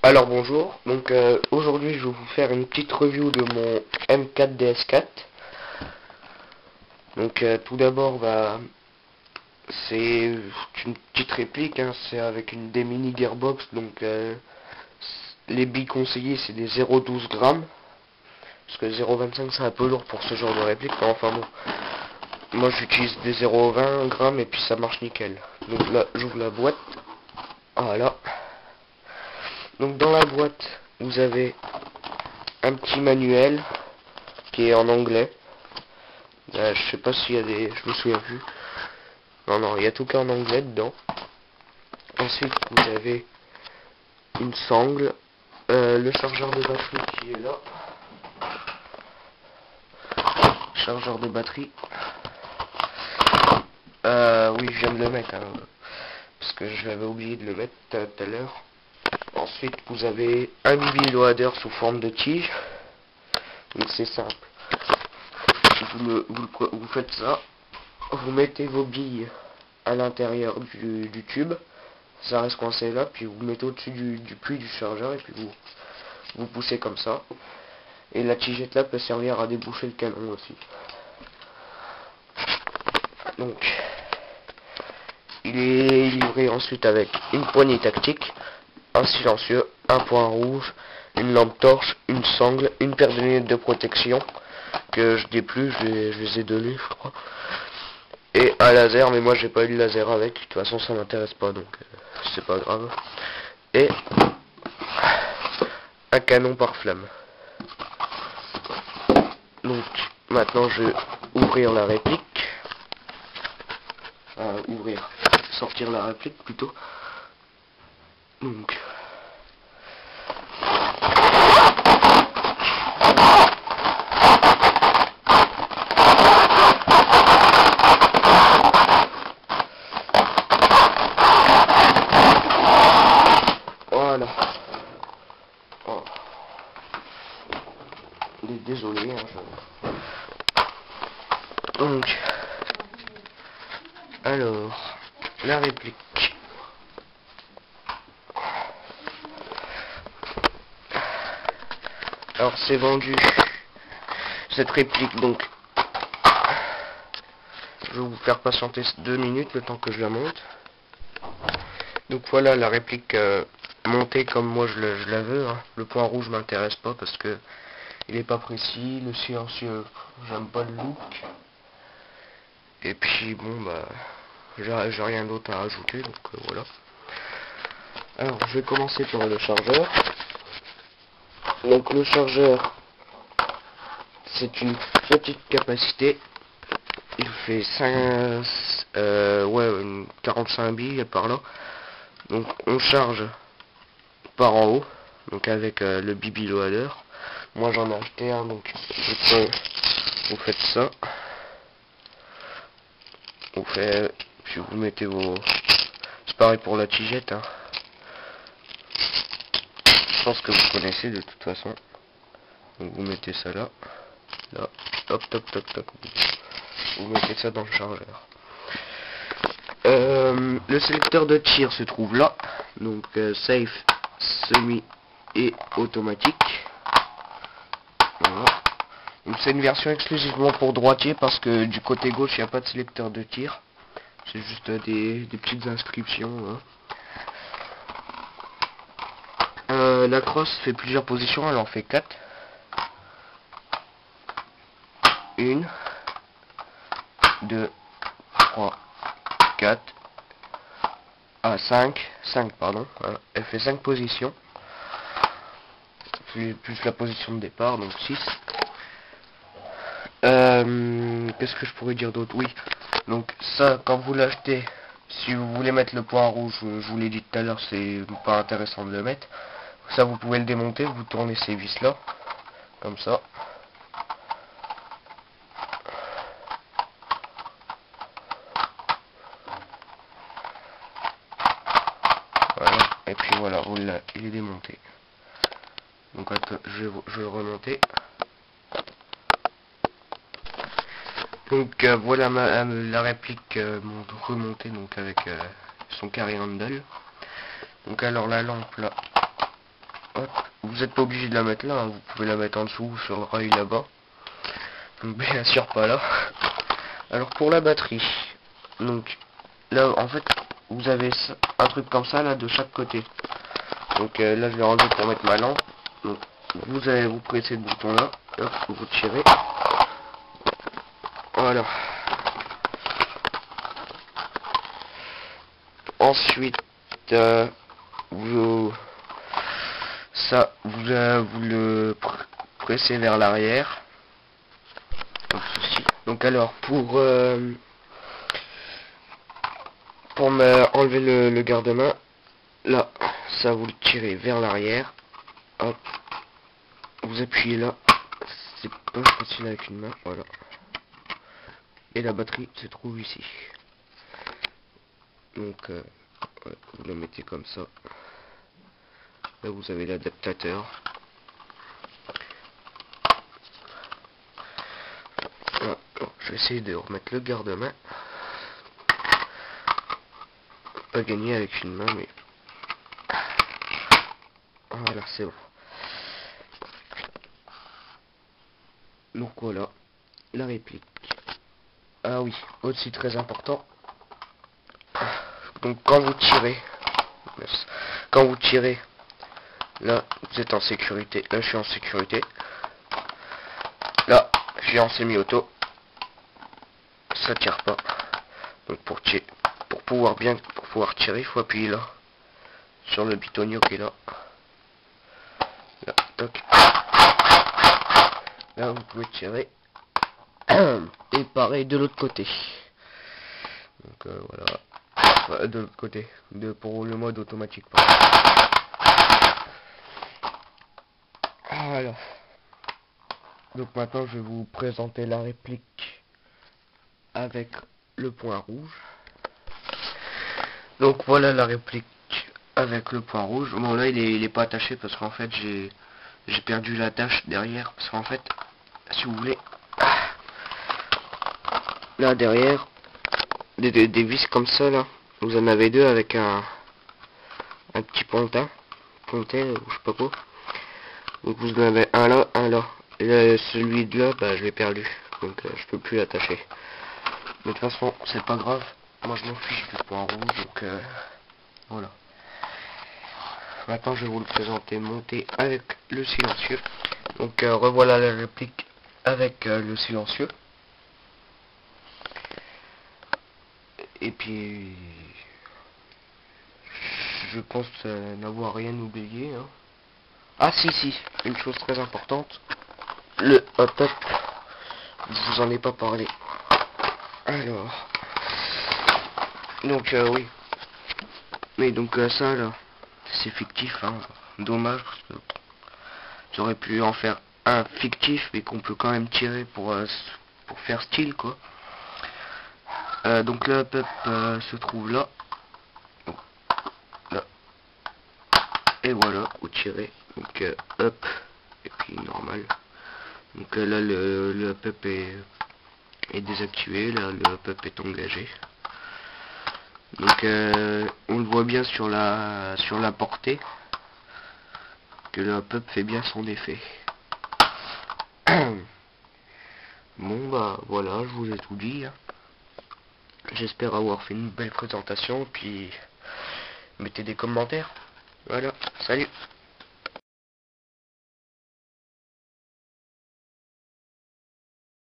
Alors bonjour, donc aujourd'hui je vais vous faire une petite review de mon M4 DS4. Donc tout d'abord c'est une petite réplique, hein, c'est avec des mini gearbox, donc les billes conseillées c'est des 0,12 grammes, parce que 0,25 c'est un peu lourd pour ce genre de réplique, mais enfin bon, moi j'utilise des 0,20 grammes et puis ça marche nickel. Donc là j'ouvre la boîte, voilà. Donc dans la boîte, vous avez un petit manuel qui est en anglais. Je sais pas s'il y a je me souviens plus. Non, il y a tout qu'en anglais dedans. Ensuite, vous avez une sangle, le chargeur de batterie qui est là. Chargeur de batterie. Oui, je viens de le mettre, hein, parce que j'avais oublié de le mettre tout à l'heure. Ensuite, vous avez un bibi-loader sous forme de tige. Donc c'est simple. Vous faites ça. Vous mettez vos billes à l'intérieur du tube. Ça reste coincé là. Puis vous mettez au-dessus du puits du chargeur. Et puis vous poussez comme ça. Et la tigette là peut servir à déboucher le canon aussi. Donc il est livré ensuite avec une poignée tactique, un silencieux, un point rouge, une lampe torche, une sangle, une paire de lunettes de protection que je n'ai plus, je les ai données je crois, et un laser, mais moi j'ai pas eu de laser avec, de toute façon ça m'intéresse pas, donc c'est pas grave, et un canon par flamme. Donc maintenant je vais ouvrir la réplique, sortir la réplique plutôt. Donc voilà. Oh. Désolé, hein, Donc alors la réplique. Alors c'est vendu cette réplique, donc je vais vous faire patienter 2 minutes le temps que je la monte. Donc voilà la réplique montée comme moi je la veux, hein. Le point rouge m'intéresse pas parce que il est pas précis, le silencieux j'aime pas le look, et puis bon j'ai rien d'autre à rajouter, donc voilà. Alors je vais commencer par le chargeur. Donc le chargeur, c'est une petite capacité, il fait 45 billes par là. Donc on charge par en haut, donc avec le bibi loader. Moi j'en ai acheté un, donc vous faites ça, puis vous mettez c'est pareil pour la tigette, hein. Je pense que vous connaissez de toute façon. Donc vous mettez ça là, hop, vous mettez ça dans le chargeur. Le sélecteur de tir se trouve là, donc safe, semi et automatique. Voilà. Donc c'est une version exclusivement pour droitier parce que du côté gauche il n'y a pas de sélecteur de tir. C'est juste des petites inscriptions, hein. La crosse fait plusieurs positions, elle en fait 4. 1, 2, 3, 4, 5 pardon, voilà. Elle fait 5 positions, plus la position de départ, donc 6. Qu'est-ce que je pourrais dire d'autre? Oui, donc ça, quand vous l'achetez, si vous voulez mettre le point rouge, je vous l'ai dit tout à l'heure, c'est pas intéressant de le mettre. Ça, vous pouvez le démonter, vous tournez ces vis là, comme ça. Voilà, et puis voilà, il est démonté. Donc attends, je vais le remonter. Donc voilà la réplique remontée, donc avec son carré handle. Donc alors la lampe là, Hop. Vous n'êtes pas obligé de la mettre là, hein. Vous pouvez la mettre en dessous sur le rail là-bas. Donc bien sûr pas là. Alors pour la batterie, donc là en fait vous avez un truc comme ça là de chaque côté. Donc là je vais enlever pour mettre ma lampe. Donc vous pressez le bouton là, hop, vous tirez. Voilà. Ensuite vous vous le pressez vers l'arrière. Donc alors pour me enlever le garde-main, là ça vous le tirez vers l'arrière, hop, vous appuyez là, c'est pas facile avec une main, voilà, et la batterie se trouve ici. Donc ouais, vous la mettez comme ça, là vous avez l'adaptateur. Voilà. Alors, je vais essayer de remettre le garde-main. Pas gagné avec une main, mais voilà, c'est bon. Donc voilà, la réplique. Ah oui, aussi très important. Donc quand vous tirez, là vous êtes en sécurité. Là je suis en sécurité. Là je suis en semi-auto. Ça tire pas. Donc pour pouvoir tirer, il faut appuyer là sur le bitonio qui est là. Là, toc. Là vous pouvez tirer. Et pareil de l'autre côté. Donc voilà. Enfin, de l'autre côté. Pour le mode automatique. Voilà. Donc maintenant je vais vous présenter la réplique avec le point rouge. Donc voilà la réplique avec le point rouge. Bon là il est pas attaché parce qu'en fait j'ai perdu l'attache derrière. Parce qu'en fait, si vous voulez, là derrière, des vis comme ça là, vous en avez deux avec un petit pontin, ou je sais pas quoi. Donc vous en avez un là, un là. Et là, celui de là, bah je l'ai perdu. Donc je peux plus l'attacher. Mais de toute façon, c'est pas grave. Moi je m'en fiche du point rouge, donc voilà. Maintenant je vais vous le présenter monté avec le silencieux. Donc revoilà la réplique avec le silencieux. Et puis je pense n'avoir rien oublié, hein. Ah si, une chose très importante, le hop-up, je vous en ai pas parlé. Alors, donc oui, mais donc ça là, c'est fictif, hein. Dommage parce que j'aurais pu en faire un fictif, mais qu'on peut quand même tirer pour faire style quoi. Donc le hop-up se trouve là. Donc, là. Et voilà, vous tirez. Donc up, et puis normal. Donc là le hop-up est désactivé, là le hop-up est engagé. Donc on le voit bien sur la portée que le hop-up fait bien son effet. Bon bah voilà, je vous ai tout dit, hein. J'espère avoir fait une belle présentation, puis mettez des commentaires. Voilà, salut.